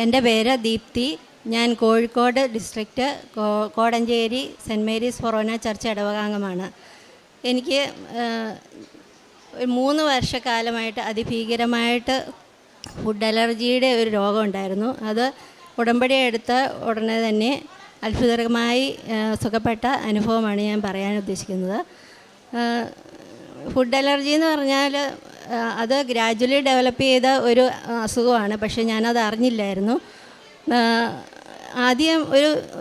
എൻ്റെ പേര് ദീപ്തി. ഞാൻ Kozhikode district Kodanchery saint Mary's forane church ഇടവകാംഗമാണ്. എനിക്ക് 3 വർഷക്കാലമായിട്ട് അതിഭീകരമായിട്ട് ഫുഡ് അലർജിയുടെ ഒരു രോഗം ഉണ്ടായിരുന്നു. അത് ഉടമ്പടി എടുത്ത ഉടനെ തന്നെ അത്ഭുതകരമായി സുഖപ്പെട്ട അനുഭവമാണ് ഞാൻ പറയാൻ ഉദ്ദേശിക്കുന്നത്. ഫുഡ് അലർജി എന്ന് പറഞ്ഞാൽ അത് ഗ്രാജ്വലി ഡെവലപ്പ് ചെയ്ത ഒരു അസുഖമാണ്. പക്ഷേ ഞാനത് അറിഞ്ഞില്ലായിരുന്നു. ആദ്യം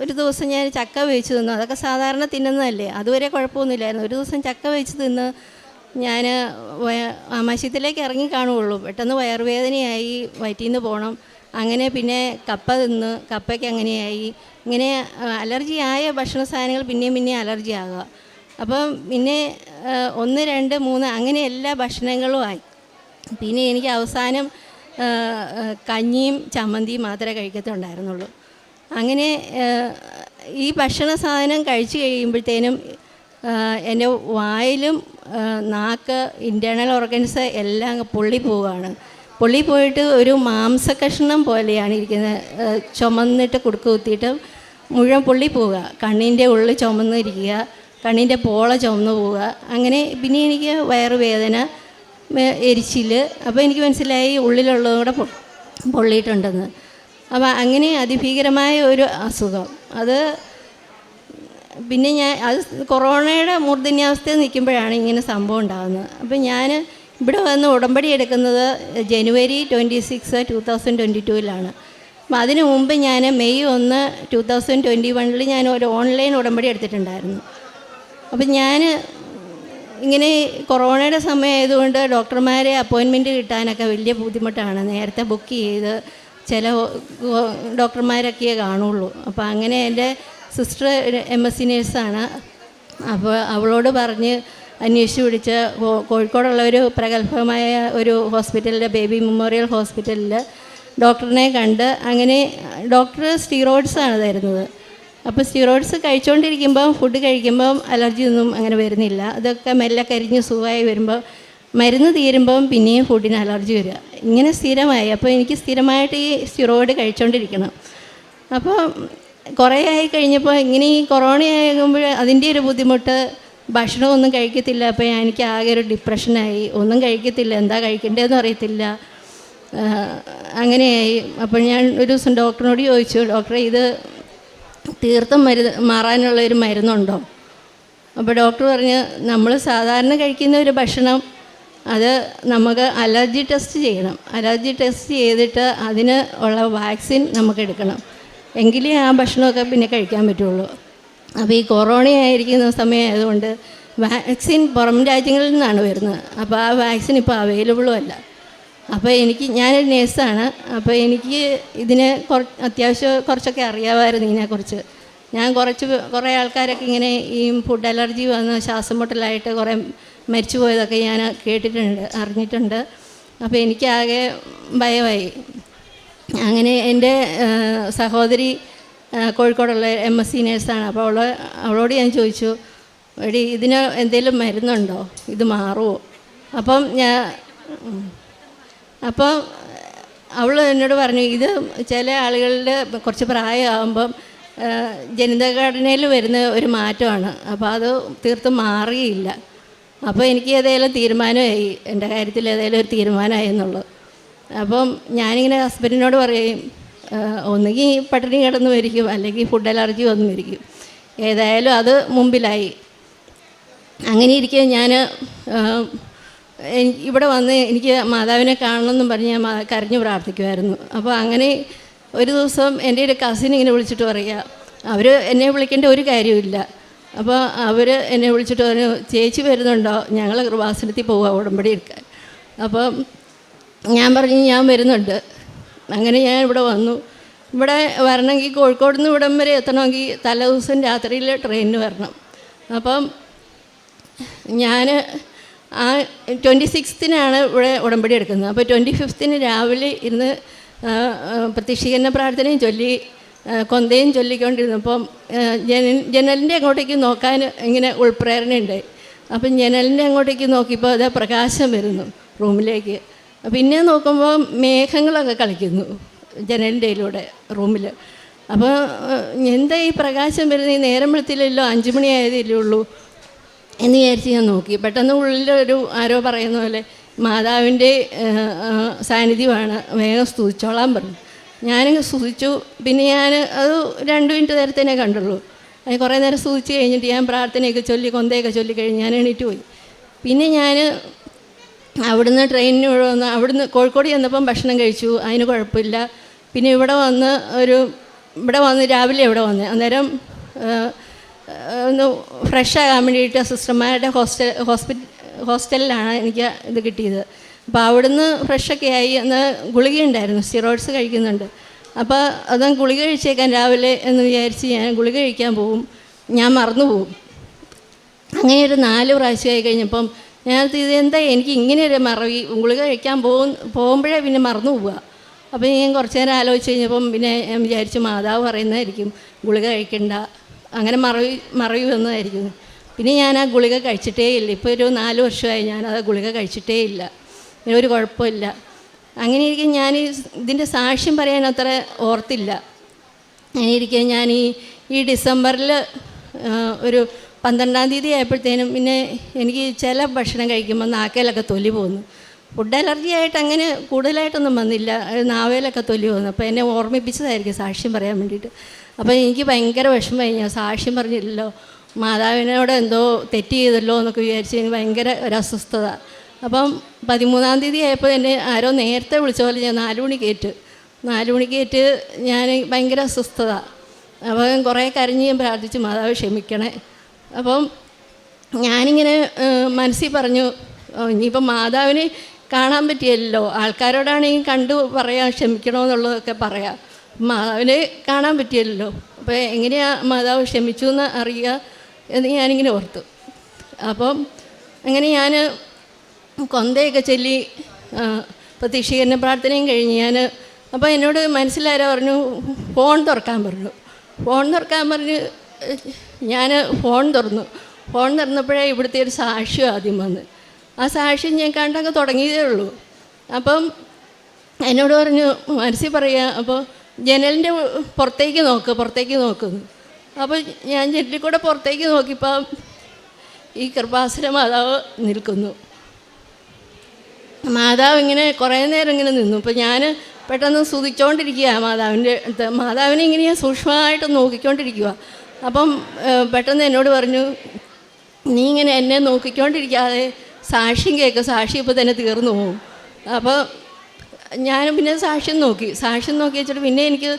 ഒരു ദിവസം ഞാൻ ചക്ക വേവിച്ച് തിന്നു. അതൊക്കെ സാധാരണ തിന്നുന്നതല്ലേ, അതുവരെ കുഴപ്പമൊന്നുമില്ലായിരുന്നു. ഒരു ദിവസം ചക്ക വേവിച്ച് തിന്ന് ഞാൻ ആമാശയത്തിലേക്ക് ഇറങ്ങി കാണുകയുള്ളൂ. പെട്ടെന്ന് വയറുവേദനയായി, വയറ്റിൽ നിന്ന് പോകണം. അങ്ങനെ പിന്നെ കപ്പ തിന്ന്, കപ്പയ്ക്ക് അങ്ങനെയായി. ഇങ്ങനെ അലർജി ആയ ഭക്ഷണ സാധനങ്ങൾ പിന്നെയും അലർജി ആകുക. അപ്പം പിന്നെ 1, 2, 3 അങ്ങനെ എല്ലാ ഭക്ഷണങ്ങളും ആയി. പിന്നെ എനിക്ക് അവസാനം കഞ്ഞിയും ചമ്മന്തിയും മാത്രമേ കഴിക്കത്തുണ്ടായിരുന്നുള്ളൂ. അങ്ങനെ ഈ ഭക്ഷണ സാധനം കഴിച്ചു കഴിയുമ്പോഴത്തേനും എൻ്റെ വായിലും നാക്ക്, ഇൻറ്റേർണൽ ഓർഗൻസ് എല്ലാം പൊള്ളിപ്പോവുകയാണ്. പൊള്ളിപ്പോയിട്ട് ഒരു മാംസകഷ്ണം പോലെയാണ് ഇരിക്കുന്നത്. ചുമന്നിട്ട് കുടുക്ക് കുത്തിയിട്ട് മുഴുവൻ പൊള്ളിപ്പോവുക. കണ്ണിൻ്റെ ഉള്ളിൽ ചുമന്നിരിക്കുക, കണ്ണിൻ്റെ പോള ചുമന്ന് പോവുക. അങ്ങനെ പിന്നെ എനിക്ക് വയറുവേദന, എരിച്ചിൽ. അപ്പോൾ എനിക്ക് മനസ്സിലായി ഉള്ളിലുള്ളതും കൂടെ പൊള്ളിയിട്ടുണ്ടെന്ന്. അപ്പോൾ അങ്ങനെ അതിഭീകരമായ ഒരു അസുഖം. അത് പിന്നെ അത് കൊറോണയുടെ മൂർധന്യാവസ്ഥയിൽ നിൽക്കുമ്പോഴാണ് ഇങ്ങനെ സംഭവം ഉണ്ടാകുന്നത്. അപ്പോൾ ഞാൻ ഇവിടെ വന്ന് ഉടമ്പടി എടുക്കുന്നത് ജനുവരി 26, 2022 അപ്പം അതിന് മുമ്പ് ഞാൻ മെയ് 1, 2021 ഞാൻ ഒരു ഓൺലൈൻ ഉടമ്പടി എടുത്തിട്ടുണ്ടായിരുന്നു. അപ്പം ഞാൻ ഇങ്ങനെ കൊറോണയുടെ സമയമായതുകൊണ്ട് ഡോക്ടർമാരെ അപ്പോയിൻമെൻറ്റ് കിട്ടാനൊക്കെ വലിയ ബുദ്ധിമുട്ടാണ്. നേരത്തെ ബുക്ക് ചെയ്ത് ചില ഡോക്ടർമാരൊക്കെയേ കാണുള്ളൂ. അപ്പോൾ അങ്ങനെ എൻ്റെ സിസ്റ്റർ MSc നേഴ്സാണ്. അപ്പോൾ അവളോട് പറഞ്ഞ് അന്വേഷിച്ച് പിടിച്ച് കോഴിക്കോടുള്ള ഒരു പ്രഗത്ഭമായ ഒരു ഹോസ്പിറ്റലിൽ, ബേബി മെമ്മോറിയൽ ഹോസ്പിറ്റലിൽ ഡോക്ടറിനെ കണ്ട്, അങ്ങനെ ഡോക്ടർ സ്റ്റീറോയിഡ്സാണ് തരുന്നത്. അപ്പോൾ സ്റ്റീറോയിഡ്സ് കഴിച്ചുകൊണ്ടിരിക്കുമ്പം, ഫുഡ് കഴിക്കുമ്പം അലർജി ഒന്നും അങ്ങനെ വരുന്നില്ല. അതൊക്കെ മെല്ലെ കരിഞ്ഞ് സുഖമായി വരുമ്പോൾ മരുന്ന് തീരുമ്പം പിന്നെയും ഫുഡിന് അലർജി വരിക. ഇങ്ങനെ സ്ഥിരമായി. അപ്പോൾ എനിക്ക് സ്ഥിരമായിട്ട് ഈ സ്റ്റീറോയിഡ് കഴിച്ചുകൊണ്ടിരിക്കണം. അപ്പോൾ കുറേ ആയി കഴിഞ്ഞപ്പോൾ ഇങ്ങനെ ഈ കൊറോണ ആകുമ്പോൾ അതിൻ്റെ ഒരു ബുദ്ധിമുട്ട്, ഭക്ഷണമൊന്നും കഴിക്കത്തില്ല. അപ്പോൾ എനിക്ക് ആകെ ഒരു ഡിപ്രഷനായി. ഒന്നും കഴിക്കത്തില്ല, എന്താ കഴിക്കേണ്ടതെന്ന് അറിയത്തില്ല, അങ്ങനെയായി. അപ്പോൾ ഞാൻ ഒരു ദിവസം ഡോക്ടറിനോട് ചോദിച്ചു, ഡോക്ടറെ ഇത് തീർത്തും മാറാനുള്ളൊരു മരുന്നുണ്ടോ? അപ്പോൾ ഡോക്ടർ പറഞ്ഞ്, നമ്മൾ സാധാരണ കഴിക്കുന്ന ഒരു ഭക്ഷണം അത് നമുക്ക് അലർജി ടെസ്റ്റ് ചെയ്യണം. അലർജി ടെസ്റ്റ് ചെയ്തിട്ട് അതിന് ഉള്ള വാക്സിൻ നമുക്ക് എടുക്കണം. എങ്കിലേ ആ ഭക്ഷണമൊക്കെ പിന്നെ കഴിക്കാൻ പറ്റുള്ളൂ. അപ്പോൾ ഈ കൊറോണ ആയിരിക്കുന്ന സമയമായതുകൊണ്ട് വാക്സിൻ പുറം രാജ്യങ്ങളിൽ നിന്നാണ് വരുന്നത്. അപ്പോൾ ആ വാക്സിൻ ഇപ്പോൾ അവൈലബിളും അല്ല. അപ്പോൾ ഞാനൊരു നേഴ്സാണ്. അപ്പോൾ എനിക്ക് ഇതിനെ അത്യാവശ്യം കുറച്ചൊക്കെ അറിയാമായിരുന്നു ഇതിനെക്കുറിച്ച്. ഞാൻ കുറേ ആൾക്കാരൊക്കെ ഇങ്ങനെ ഈ ഫുഡ് അലർജി വന്ന് ശ്വാസം മുട്ടലായിട്ട് കുറേ മരിച്ചു പോയതൊക്കെ ഞാൻ കേട്ടിട്ടുണ്ട്, അറിഞ്ഞിട്ടുണ്ട്. അപ്പോൾ എനിക്കാകെ ഭയമായി. അങ്ങനെ എൻ്റെ സഹോദരി കോഴിക്കോടുള്ള MSc നേഴ്സാണ്. അപ്പോൾ അവളോട് ഞാൻ ചോദിച്ചു, എടി ഇതിന് എന്തെങ്കിലും മരുന്നുണ്ടോ, ഇത് മാറുമോ? അപ്പം അവൾ എന്നോട് പറഞ്ഞു, ഇത് ചില ആളുകളുടെ കുറച്ച് പ്രായമാകുമ്പം ജനിതഘടനയിൽ വരുന്ന ഒരു മാറ്റമാണ്. അപ്പോൾ അത് തീർത്തും മാറിയില്ല. അപ്പോൾ എനിക്ക് ഏതെങ്കിലും തീരുമാനമായി, എൻ്റെ കാര്യത്തിൽ ഏതെങ്കിലും ഒരു തീരുമാനമായി എന്നുള്ളത്. അപ്പം ഞാനിങ്ങനെ ഹസ്ബൻഡിനോട് പറയും, ഒന്നുകിൽ പട്ടിണി കിടന്ന് മരിക്കും, അല്ലെങ്കിൽ ഫുഡ് അലർജി വന്ന് മരിക്കും. ഏതായാലും അത് മുമ്പിലായി. അങ്ങനെ ഇരിക്കെ ഞാൻ ഇവിടെ വന്ന് എനിക്ക് മാതാവിനെ കാണണമെന്നും പറഞ്ഞ് ഞാൻ കരഞ്ഞു പ്രാർത്ഥിക്കുമായിരുന്നു. അപ്പോൾ അങ്ങനെ ഒരു ദിവസം എൻ്റെ ഒരു കസിൻ ഇങ്ങനെ വിളിച്ചിട്ട് പറയുക, അവർ എന്നെ വിളിക്കേണ്ട ഒരു കാര്യമില്ല. അപ്പോൾ അവർ എന്നെ വിളിച്ചിട്ട് പറഞ്ഞു, ചേച്ചി വരുന്നുണ്ടോ, ഞങ്ങൾ കൃപാസനത്തിൽ പോവുക ഉടമ്പടി എടുക്കാൻ. അപ്പം ഞാൻ പറഞ്ഞു, ഞാൻ വരുന്നുണ്ട്. അങ്ങനെ ഞാൻ ഇവിടെ വന്നു. ഇവിടെ വരണമെങ്കിൽ കോഴിക്കോട് നിന്ന് ഇവിടം വരെ എത്തണമെങ്കിൽ തലേദിവസം രാത്രിയിൽ ട്രെയിനിന് വരണം. അപ്പം ഞാൻ ആ 26-നാണ് ഇവിടെ ഉടമ്പടി എടുക്കുന്നത്. അപ്പോൾ 25-ന് രാവിലെ ഇരുന്ന് പ്രത്യക്ഷീകരണ പ്രാർത്ഥനയും ചൊല്ലി കൊന്തയും ചൊല്ലിക്കൊണ്ടിരുന്നപ്പം ജനലിൻ്റെ അങ്ങോട്ടേക്ക് നോക്കാൻ ഇങ്ങനെ ഉൾപ്രേരണയുണ്ടായി. അപ്പം ജനലിൻ്റെ അങ്ങോട്ടേക്ക് നോക്കിയപ്പോൾ അത് പ്രകാശം വരുന്നു റൂമിലേക്ക്. പിന്നെ നോക്കുമ്പോൾ മേഘങ്ങളൊക്കെ കളിക്കുന്നു. ജനലിൻ്റെ ഇതിലൂടെ റൂമിൽ. അപ്പോൾ എന്താ ഈ പ്രകാശം വരുന്നത്, ഈ നേരം വെളുത്തില്ലല്ലോ, 5 മണിയായതല്ലേ ഉള്ളൂ എന്ന് വിചാരിച്ച് ഞാൻ നോക്കി. പെട്ടെന്ന് ഉള്ളിലൊരു ആരോ പറയുന്ന പോലെ മാതാവിൻ്റെ സാന്നിധ്യമാണ്, വേഗം സ്തുതിച്ചോളാൻ പറഞ്ഞു. ഞാനങ്ങ് സ്തുതിച്ചു. പിന്നെ ഞാൻ അത് 2 മിനിറ്റ് നേരത്തേനെ കണ്ടുള്ളൂ. അത് കുറേ നേരം സ്തുതിച്ച് കഴിഞ്ഞിട്ട് ഞാൻ പ്രാർത്ഥനയൊക്കെ ചൊല്ലി കൊന്തയൊക്കെ ചൊല്ലി കഴിഞ്ഞ് ഞാൻ എണീറ്റ് പോയി. പിന്നെ ഞാൻ അവിടുന്ന് ട്രെയിനിന് വന്ന് അവിടുന്ന് കോഴിക്കോട് ചെന്നപ്പം ഭക്ഷണം കഴിച്ചു, അതിന് കുഴപ്പമില്ല. പിന്നെ ഇവിടെ വന്ന് രാവിലെ ഇവിടെ വന്ന് അന്നേരം ഒന്ന് ഫ്രഷാകാൻ വേണ്ടിയിട്ട് സിസ്റ്റർമാരുടെ ഹോസ്റ്റലിലാണ് എനിക്ക് ഇത് കിട്ടിയത്. അപ്പോൾ അവിടുന്ന് ഫ്രഷൊക്കെ ആയി. അന്ന് ഗുളികയുണ്ടായിരുന്നു, സ്റ്റിറോയിഡ്സ് കഴിക്കുന്നുണ്ട്. അപ്പോൾ അത് ഗുളിക കഴിച്ചേക്കാൻ രാവിലെ എന്ന് വിചാരിച്ച് ഞാൻ ഗുളിക കഴിക്കാൻ പോവും, ഞാൻ മറന്നു പോവും. അങ്ങനെ ഒരു 4 പ്രാവശ്യമായി കഴിഞ്ഞപ്പം ഞാൻ ഇതെന്താ എനിക്ക് ഇങ്ങനെ ഒരു മറവി, ഗുളിക കഴിക്കാൻ പോകുമ്പോഴേ പിന്നെ മറന്നു പോവുക. അപ്പോൾ ഞാൻ കുറച്ച് നേരം ആലോചിച്ച് കഴിഞ്ഞപ്പം പിന്നെ ഞാൻ വിചാരിച്ചു മാതാവ് പറയുന്നതായിരിക്കും ഗുളിക കഴിക്കണ്ട, അങ്ങനെ മറവി വന്നതായിരിക്കും. പിന്നെ ഞാൻ ആ ഗുളിക കഴിച്ചിട്ടേ ഇല്ല. ഇപ്പോൾ ഒരു 4 വർഷമായി ഞാനത് ഗുളിക കഴിച്ചിട്ടേ ഇല്ല, ഒരു കുഴപ്പമില്ല. അങ്ങനെ ഇരിക്കും. ഞാൻ ഇതിൻ്റെ സാക്ഷ്യം പറയാൻ അത്ര ഓർത്തില്ല. അങ്ങനെ ഇരിക്കുക ഞാൻ ഈ ഡിസംബറിൽ ഒരു 12-ാം തീയതി ആയപ്പോഴത്തേനും പിന്നെ എനിക്ക് ചില ഭക്ഷണം കഴിക്കുമ്പോൾ നാക്കയിലൊക്കെ തൊലി പോകുന്നു. ഫുഡ് അലർജി ആയിട്ട് അങ്ങനെ കൂടുതലായിട്ടൊന്നും വന്നില്ല, നാവേലൊക്കെ തൊലി പോകുന്നു. അപ്പോൾ എന്നെ ഓർമ്മിപ്പിച്ചതായിരിക്കും സാക്ഷ്യം പറയാൻ വേണ്ടിയിട്ട്. അപ്പോൾ എനിക്ക് ഭയങ്കര വിഷമമായി, ഞാൻ സാക്ഷ്യം പറഞ്ഞില്ലല്ലോ, മാതാവിനോട് എന്തോ തെറ്റ് ചെയ്തല്ലോ എന്നൊക്കെ വിചാരിച്ച് എനിക്ക് ഭയങ്കര ഒരു അസ്വസ്ഥത. അപ്പം 13-ാം തീയതി ആയപ്പോൾ എന്നെ ആരോ നേരത്തെ വിളിച്ച പോലെ ഞാൻ 4 മണിക്കേറ്റ് ഞാൻ ഭയങ്കര അസ്വസ്ഥത. അപ്പം കുറേ കരഞ്ഞ് ഞാൻ പ്രാർത്ഥിച്ചു, മാതാവ് ക്ഷമിക്കണേ. അപ്പം ഞാനിങ്ങനെ മനസ്സിൽ പറഞ്ഞു, ഇനിയിപ്പം മാതാവിനെ കാണാൻ പറ്റിയല്ലോ, ആൾക്കാരോടാണെങ്കിൽ കണ്ടു പറയാം ക്ഷമിക്കണമെന്നുള്ളതൊക്കെ പറയാം, മാതാവിനെ കാണാൻ പറ്റിയല്ലോ, അപ്പോൾ എങ്ങനെയാണ് മാതാവ് ക്ഷമിച്ചു എന്ന് അറിയുക എന്ന് ഞാനിങ്ങനെ ഓർത്തു. അപ്പം അങ്ങനെ ഞാൻ കൊന്തയൊക്കെ ചൊല്ലി പ്രതീക്ഷീകരണ പ്രാർത്ഥനയും കഴിഞ്ഞ് അപ്പോൾ എന്നോട് മനസ്സിലാരോ പറഞ്ഞു ഫോൺ തുറക്കാൻ പറഞ്ഞു. ഞാൻ ഫോൺ തുറന്നപ്പോഴേ ഇവിടുത്തെ ഒരു സാക്ഷ്യം ആദ്യം വന്ന്. ആ സാക്ഷ്യം ഞാൻ കണ്ടങ്ങ് തുടങ്ങിയതേ ഉള്ളൂ. അപ്പം എന്നോട് പറഞ്ഞു മനസ്സിൽ പറയുക, അപ്പോൾ ജനലിൻ്റെ പുറത്തേക്ക് നോക്കുന്നു. അപ്പോൾ ഞാൻ ജനലിൽ കൂടെ പുറത്തേക്ക് നോക്കിയപ്പോൾ ഈ കൃപാസന മാതാവ് നിൽക്കുന്നു. മാതാവ് ഇങ്ങനെ കുറേ നേരം ഇങ്ങനെ നിന്നു. അപ്പോൾ ഞാൻ പെട്ടെന്ന് സ്തുതിച്ചുകൊണ്ടിരിക്കുക മാതാവിനെ ഇങ്ങനെ ഞാൻ സൂക്ഷ്മമായിട്ട് നോക്കിക്കൊണ്ടിരിക്കുക. അപ്പം പെട്ടെന്ന് എന്നോട് പറഞ്ഞു, നീ ഇങ്ങനെ എന്നെ നോക്കിക്കൊണ്ടിരിക്കാതെ സാക്ഷ്യം കേൾക്കുക, സാക്ഷ്യം ഇപ്പോൾ തന്നെ തീർന്നു പോകും. അപ്പോൾ ഞാൻ പിന്നെ സാക്ഷ്യം നോക്കി വെച്ചിട്ട് പിന്നെ എനിക്ക്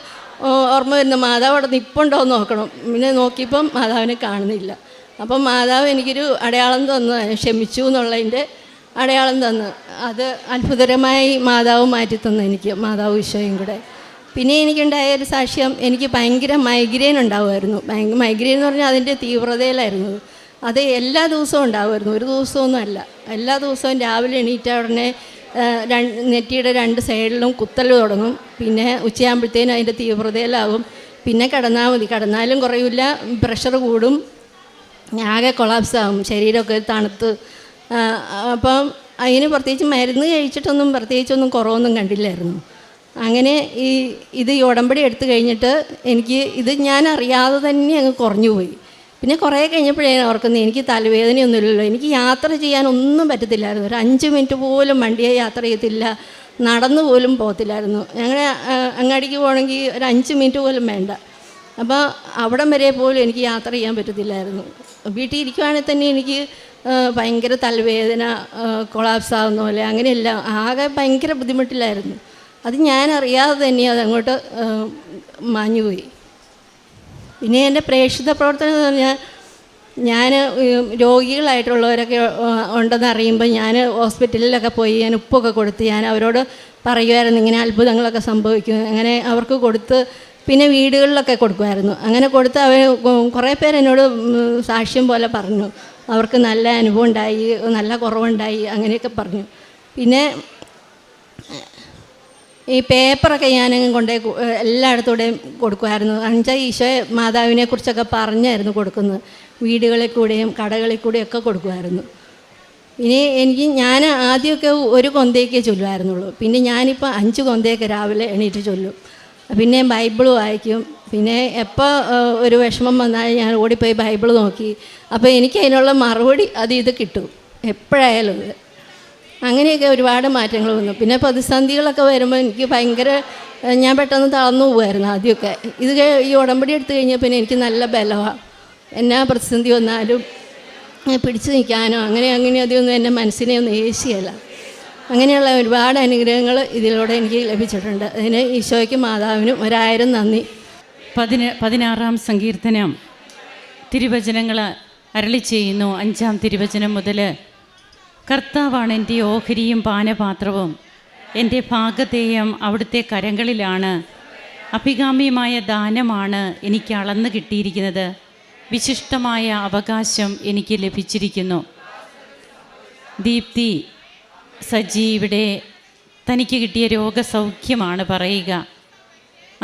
ഓർമ്മ വരുന്നു മാതാവ് അവിടെ നിൽപ്പുണ്ടോ എന്ന് നോക്കണം. പിന്നെ നോക്കിയപ്പം മാതാവിനെ കാണുന്നില്ല. അപ്പം മാതാവ് എനിക്കൊരു അടയാളം തന്നു, ക്ഷമിച്ചു എന്നുള്ളതിൻ്റെ അടയാളം തന്നു. അത് അത്ഭുതകരമായി മാതാവ് മാറ്റി തന്നു എനിക്ക്, മാതാവ് ഈശോയും കൂടെ. പിന്നെ എനിക്കുണ്ടായ ഒരു സാക്ഷ്യം, എനിക്ക് ഭയങ്കര മൈഗ്രെയിൻ ഉണ്ടാവുമായിരുന്നു. മൈഗ്രെയിൻ എന്ന് പറഞ്ഞാൽ അതിൻ്റെ തീവ്രതയിലായിരുന്നു. അത് എല്ലാ ദിവസവും ഉണ്ടാവുമായിരുന്നു, ഒരു ദിവസമൊന്നും അല്ല. എല്ലാ ദിവസവും രാവിലെ എണീറ്റ ഉടനെ നെറ്റിയുടെ 2 സൈഡിലും കുത്തൽ തുടങ്ങും. പിന്നെ ഉച്ചയാകുമ്പോഴത്തേനും അതിൻ്റെ തീവ്രതയിലാകും. പിന്നെ കിടന്നാലും കുറയില്ല, പ്രഷർ കൂടും, ആകെ കൊളാപ്സാകും, ശരീരമൊക്കെ തണുത്ത്. അപ്പം അതിന് പ്രത്യേകിച്ച് മരുന്ന് കഴിച്ചിട്ടൊന്നും പ്രത്യേകിച്ചൊന്നും കുറവൊന്നും കണ്ടില്ലായിരുന്നു. അങ്ങനെ ഈ ഉടമ്പടി എടുത്തു കഴിഞ്ഞിട്ട് ഇത് ഞാൻ അറിയാതെ തന്നെ അങ്ങ് കുറഞ്ഞു പോയി. പിന്നെ കുറേ കഴിഞ്ഞപ്പോഴേ ഓർക്കുന്നത് എനിക്ക് തലവേദനയൊന്നുമില്ലല്ലോ, എനിക്ക് യാത്ര ചെയ്യാനൊന്നും പറ്റത്തില്ലായിരുന്നു. ഒരു 5 മിനിറ്റ് പോലും വണ്ടിയെ യാത്ര ചെയ്യത്തില്ല, നടന്നു പോലും പോകത്തില്ലായിരുന്നു. ഞങ്ങൾ അങ്ങാടിക്ക് പോകണമെങ്കിൽ ഒരു 5 മിനിറ്റ് പോലും വേണ്ട. അപ്പോൾ അവിടം വരെ പോലും എനിക്ക് യാത്ര ചെയ്യാൻ പറ്റത്തില്ലായിരുന്നു. വീട്ടിൽ ഇരിക്കുവാണെങ്കിൽ തന്നെ എനിക്ക് ഭയങ്കര തലവേദന, കൊളാപ്സ് ആവുന്ന പോലെ, അങ്ങനെയല്ല, ആകെ ഭയങ്കര ബുദ്ധിമുട്ടിലായിരുന്നു. അത് ഞാൻ അറിയാതെ തന്നെ അതങ്ങോട്ട് മാഞ്ഞുപോയി. പിന്നെ എൻ്റെ പ്രേക്ഷിത പ്രവർത്തനം എന്ന് പറഞ്ഞാൽ, ഞാൻ രോഗികളായിട്ടുള്ളവരൊക്കെ ഉണ്ടെന്ന് അറിയുമ്പോൾ ഞാൻ ഹോസ്പിറ്റലിലൊക്കെ പോയി ഞാൻ ഉപ്പൊക്കെ കൊടുത്ത് ഞാൻ അവരോട് പറയുമായിരുന്നു ഇങ്ങനെ അത്ഭുതങ്ങളൊക്കെ സംഭവിക്കും. അങ്ങനെ അവർക്ക് കൊടുത്ത് പിന്നെ വീടുകളിലൊക്കെ കൊടുക്കുമായിരുന്നു. അങ്ങനെ കൊടുത്ത് അവർ കുറേ പേര് എന്നോട് സാക്ഷ്യം പോലെ പറഞ്ഞു, അവർക്ക് നല്ല അനുഭവം ഉണ്ടായി, നല്ല കുറവുണ്ടായി, അങ്ങനെയൊക്കെ പറഞ്ഞു. പിന്നെ ഈ പേപ്പറൊക്കെ ഞാനങ്ങ് എല്ലായിടത്തൂടെയും കൊടുക്കുമായിരുന്നു. എന്നുവെച്ചാൽ ഈശോ മാതാവിനെ കുറിച്ചൊക്കെ പറഞ്ഞായിരുന്നു കൊടുക്കുന്നത്. വീടുകളിൽ കൂടെയും കടകളിൽ കൂടെയും ഒക്കെ കൊടുക്കുമായിരുന്നു. ഇനി ഞാൻ ആദ്യമൊക്കെ ഒരു കൊന്തയൊക്കെ ചൊല്ലുമായിരുന്നുള്ളൂ. പിന്നെ ഞാനിപ്പോൾ 5 കൊന്തയൊക്കെ രാവിലെ എണീറ്റ് ചൊല്ലും. പിന്നെ ബൈബിൾ വായിക്കും. പിന്നെ എപ്പോൾ ഒരു വിഷമം വന്നാൽ ഞാൻ ഓടിപ്പോയി ബൈബിൾ നോക്കി. അപ്പോൾ എനിക്ക് അതിനുള്ള മറുപടി ഇത് കിട്ടും എപ്പോഴായാലും. അങ്ങനെയൊക്കെ ഒരുപാട് മാറ്റങ്ങൾ വന്നു. പിന്നെ പ്രതിസന്ധികളൊക്കെ വരുമ്പോൾ എനിക്ക് ഭയങ്കര ഞാൻ പെട്ടെന്ന് തളർന്നു പോകുമായിരുന്നു ആദ്യമൊക്കെ. ഈ ഉടമ്പടി എടുത്തു കഴിഞ്ഞാൽ പിന്നെ എനിക്ക് നല്ല ബലമാണ്. എന്നാ പ്രതിസന്ധി വന്നാലും പിടിച്ചു നിൽക്കാനോ അങ്ങനെ അതൊന്നും എൻ്റെ മനസ്സിനെ ഒന്നും ഏശിയല്ല. അങ്ങനെയുള്ള ഒരുപാട് അനുഗ്രഹങ്ങൾ ഇതിലൂടെ എനിക്ക് ലഭിച്ചിട്ടുണ്ട്. അതിന് ഈശോയ്ക്കും മാതാവിനും 1000 നന്ദി. 16-ാം സങ്കീർത്തനം തിരുവചനങ്ങൾ അരുളി ചെയ്യുന്നു. 5-ാം തിരുവചനം മുതൽ, കർത്താവാണ് എൻ്റെ ഓഹരിയും പാനപാത്രവും, എൻ്റെ ഭാഗധേയം അവിടുത്തെ കരങ്ങളിലാണ്. അഭികാമ്യമായ ദാനമാണ് എനിക്ക് അളന്നു കിട്ടിയിരിക്കുന്നത്, വിശിഷ്ടമായ അവകാശം എനിക്ക് ലഭിച്ചിരിക്കുന്നു. ദീപ്തി സജി ഇവിടെ തനിക്ക് കിട്ടിയ രോഗസൗഖ്യമാണ് പറയുക.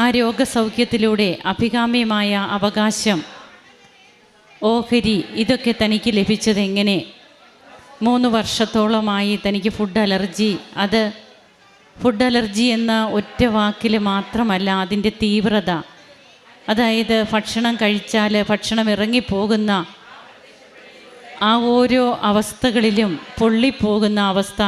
ആ രോഗസൗഖ്യത്തിലൂടെ അഭികാമ്യമായ അവകാശം, ഓഹരി, ഇതൊക്കെ തനിക്ക് ലഭിച്ചത് എങ്ങനെ? 3 വർഷത്തോളമായി തനിക്ക് ഫുഡ് അലർജി. അത് ഫുഡ് അലർജി എന്ന ഒറ്റ വാക്കിൽ മാത്രമല്ല, അതിൻ്റെ തീവ്രത, അതായത് ഭക്ഷണം കഴിച്ചാൽ ഭക്ഷണം ഇറങ്ങിപ്പോകുന്ന ആ ഓരോ അവസ്ഥകളിലും പൊള്ളിപ്പോകുന്ന അവസ്ഥ,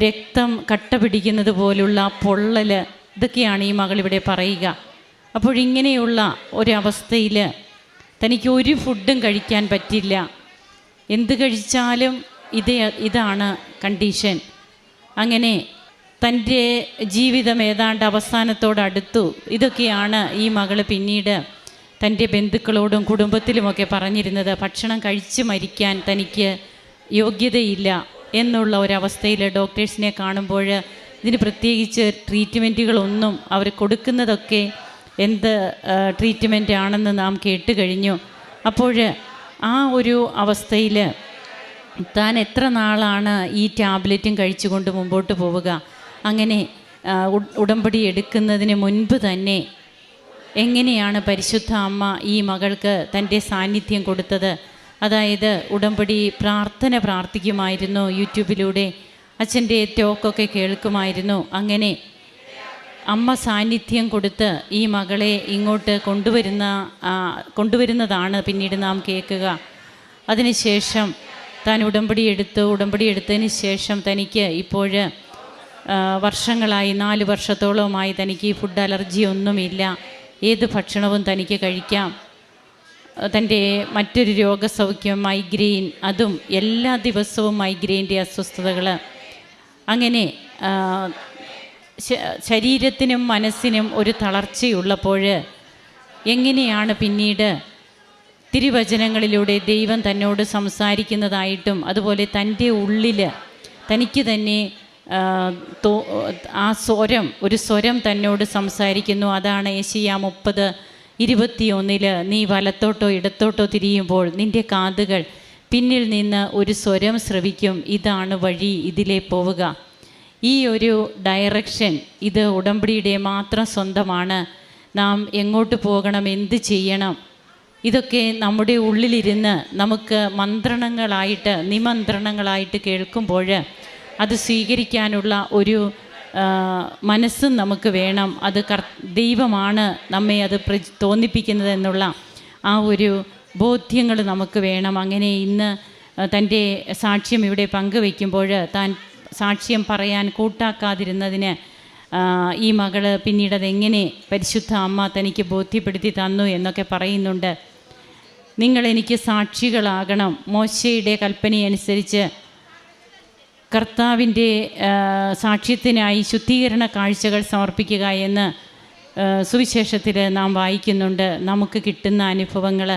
രക്തം കട്ട പിടിക്കുന്നത് പോലുള്ള പൊള്ളൽ, ഇതൊക്കെയാണ് ഈ മകളിവിടെ പറയുക. അപ്പോഴിങ്ങനെയുള്ള ഒരവസ്ഥയിൽ തനിക്ക് ഒരു ഫുഡും കഴിക്കാൻ പറ്റില്ല. എന്ത് കഴിച്ചാലും ഇതാണ് കണ്ടീഷൻ. അങ്ങനെ തൻ്റെ ജീവിതം ഏതാണ്ട് അവസാനത്തോടടുത്തു. ഇതൊക്കെയാണ് ഈ മകൾ പിന്നീട് തൻ്റെ ബന്ധുക്കളോടും കുടുംബത്തിലുമൊക്കെ പറഞ്ഞിരുന്നത്. ഭക്ഷണം കഴിച്ച് മരിക്കാൻ തനിക്ക് യോഗ്യതയില്ല എന്നുള്ള ഒരവസ്ഥയിൽ ഡോക്ടേഴ്സിനെ കാണുമ്പോൾ ഇതിന് പ്രത്യേകിച്ച് ട്രീറ്റ്മെൻറ്റുകളൊന്നും അവർ കൊടുക്കുന്നതൊക്കെ എന്ത് ട്രീറ്റ്മെൻ്റ് ആണെന്ന് നാം കേട്ട് കഴിഞ്ഞു. അപ്പോൾ ആ ഒരു അവസ്ഥയിൽ താൻ എത്ര നാളാണ് ഈ ടാബ്ലറ്റും കഴിച്ചുകൊണ്ട് മുമ്പോട്ട് പോവുക? അങ്ങനെ ഉടമ്പടി എടുക്കുന്നതിന് മുൻപ് തന്നെ എങ്ങനെയാണ് പരിശുദ്ധ അമ്മ ഈ മകൾക്ക് തൻ്റെ സാന്നിധ്യം കൊടുത്തത്? അതായത് ഉടമ്പടി പ്രാർത്ഥന പ്രാർത്ഥിക്കുമായിരുന്നു, യൂട്യൂബിലൂടെ അച്ഛൻ്റെ ടോക്കൊക്കെ കേൾക്കുമായിരുന്നു. അങ്ങനെ അമ്മ സാന്നിധ്യം കൊടുത്ത് ഈ മകളെ ഇങ്ങോട്ട് കൊണ്ടുവരുന്നതാണ് പിന്നീട് നാം കേൾക്കുക. അതിനുശേഷം താൻ ഉടമ്പടി എടുത്തതിന് ശേഷം തനിക്ക് ഇപ്പോൾ വർഷങ്ങളായി, 4 വർഷത്തോളമായി തനിക്ക് ഫുഡ് അലർജി ഒന്നുമില്ല. ഏത് ഭക്ഷണവും തനിക്ക് കഴിക്കാം. തൻ്റെ മറ്റൊരു രോഗസൗഖ്യം മൈഗ്രെയിൻ, അതും എല്ലാ ദിവസവും മൈഗ്രെയിൻ്റെ അസ്വസ്ഥതകൾ. അങ്ങനെ ശരീരത്തിനും മനസ്സിനും ഒരു തളർച്ചയുള്ളപ്പോൾ എങ്ങനെയാണ് പിന്നീട് തിരുവചനങ്ങളിലൂടെ ദൈവം തന്നോട് സംസാരിക്കുന്നതായിട്ടും അതുപോലെ തൻ്റെ ഉള്ളിൽ തനിക്ക് തന്നെ ആ ഒരു സ്വരം തന്നോട് സംസാരിക്കുന്നു. അതാണ് യെശയ്യാ 30:21 നീ വലത്തോട്ടോ ഇടത്തോട്ടോ തിരിയുമ്പോൾ നിൻ്റെ കാതുകൾ പിന്നിൽ നിന്ന് ഒരു സ്വരം ശ്രവിക്കും, ഇതാണ് വഴി, ഇതിലേ പോവുക. ഈ ഒരു ഡയറക്ഷൻ ഇത് ഉടമ്പടിയുടെ മാത്രം സ്വന്തമാണ്. നാം എങ്ങോട്ട് പോകണം, എന്ത് ചെയ്യണം, ഇതൊക്കെ നമ്മുടെ ഉള്ളിലിരുന്ന് നമുക്ക് നിമന്ത്രണങ്ങളായിട്ട് കേൾക്കുമ്പോൾ അത് സ്വീകരിക്കാനുള്ള ഒരു മനസ്സും നമുക്ക് വേണം. അത് ദൈവമാണ് നമ്മെ അത് തോന്നിപ്പിക്കുന്നതെന്നുള്ള ആ ഒരു ബോധ്യങ്ങൾ നമുക്ക് വേണം. അങ്ങനെ ഇന്ന് തൻ്റെ സാക്ഷ്യം ഇവിടെ പങ്കുവയ്ക്കുമ്പോൾ താൻ സാക്ഷ്യം പറയാൻ കൂട്ടാക്കാതിരുന്നതിന് ഈ മകൾ പിന്നീട് അതെങ്ങനെ പരിശുദ്ധ അമ്മ തനിക്ക് ബോധ്യപ്പെടുത്തി തന്നു എന്നൊക്കെ പറയുന്നുണ്ട്. നിങ്ങളെനിക്ക് സാക്ഷികളാകണം, മോശയുടെ കൽപ്പനയനുസരിച്ച് കർത്താവിൻ്റെ സാക്ഷ്യത്തിനായി ശുദ്ധീകരണ കാഴ്ചകൾ സമർപ്പിക്കുക എന്ന് സുവിശേഷത്തിൽ നാം വായിക്കുന്നുണ്ട്. നമുക്ക് കിട്ടുന്ന അനുഭവങ്ങൾ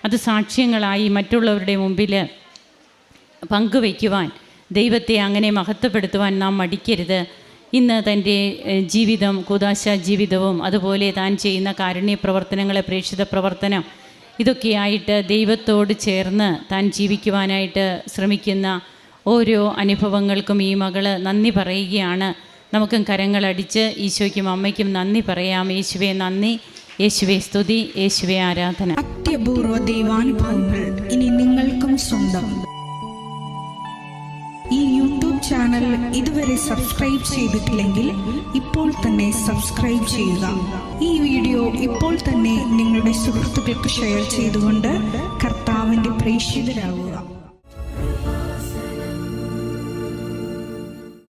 അത് സാക്ഷ്യങ്ങളായി മറ്റുള്ളവരുടെ മുമ്പിൽ പങ്കുവയ്ക്കുവാൻ, ദൈവത്തെ അങ്ങനെ മഹത്വപ്പെടുത്തുവാൻ നാം മടിക്കരുത്. ഇന്ന് തൻ്റെ ജീവിതം, കൂദാശ ജീവിതവും അതുപോലെ താൻ ചെയ്യുന്ന കാരുണ്യ പ്രവർത്തനങ്ങളെ, പ്രേക്ഷിത പ്രവർത്തനം, ഇതൊക്കെയായിട്ട് ദൈവത്തോട് ചേർന്ന് താൻ ജീവിക്കുവാനായിട്ട് ശ്രമിക്കുന്ന ഓരോ അനുഭവങ്ങൾക്കും ഈ മകള് നന്ദി പറയുകയാണ്. നമുക്കും കരങ്ങളടിച്ച് ഈശോയ്ക്കും അമ്മയ്ക്കും നന്ദി പറയാം. യേശുവേ നന്ദി, യേശുവേ സ്തുതി, യേശുവേ ആരാധന. അത്യപൂർവ ദൈവാനുഭവങ്ങൾ ഇനി നിങ്ങൾക്കും സ്വന്തം. ചാനൽ ഇതുവരെ സബ്സ്ക്രൈബ് ചെയ്തിട്ടില്ലെങ്കിൽ ഇപ്പോൾ തന്നെ സബ്സ്ക്രൈബ് ചെയ്യുക. ഈ വീഡിയോ ഇപ്പോൾ തന്നെ നിങ്ങളുടെ സുഹൃത്തുക്കൾക്ക് ഷെയർ ചെയ്തുകൊണ്ട് കർത്താവിൻ്റെ പ്രേക്ഷിതരാകുക.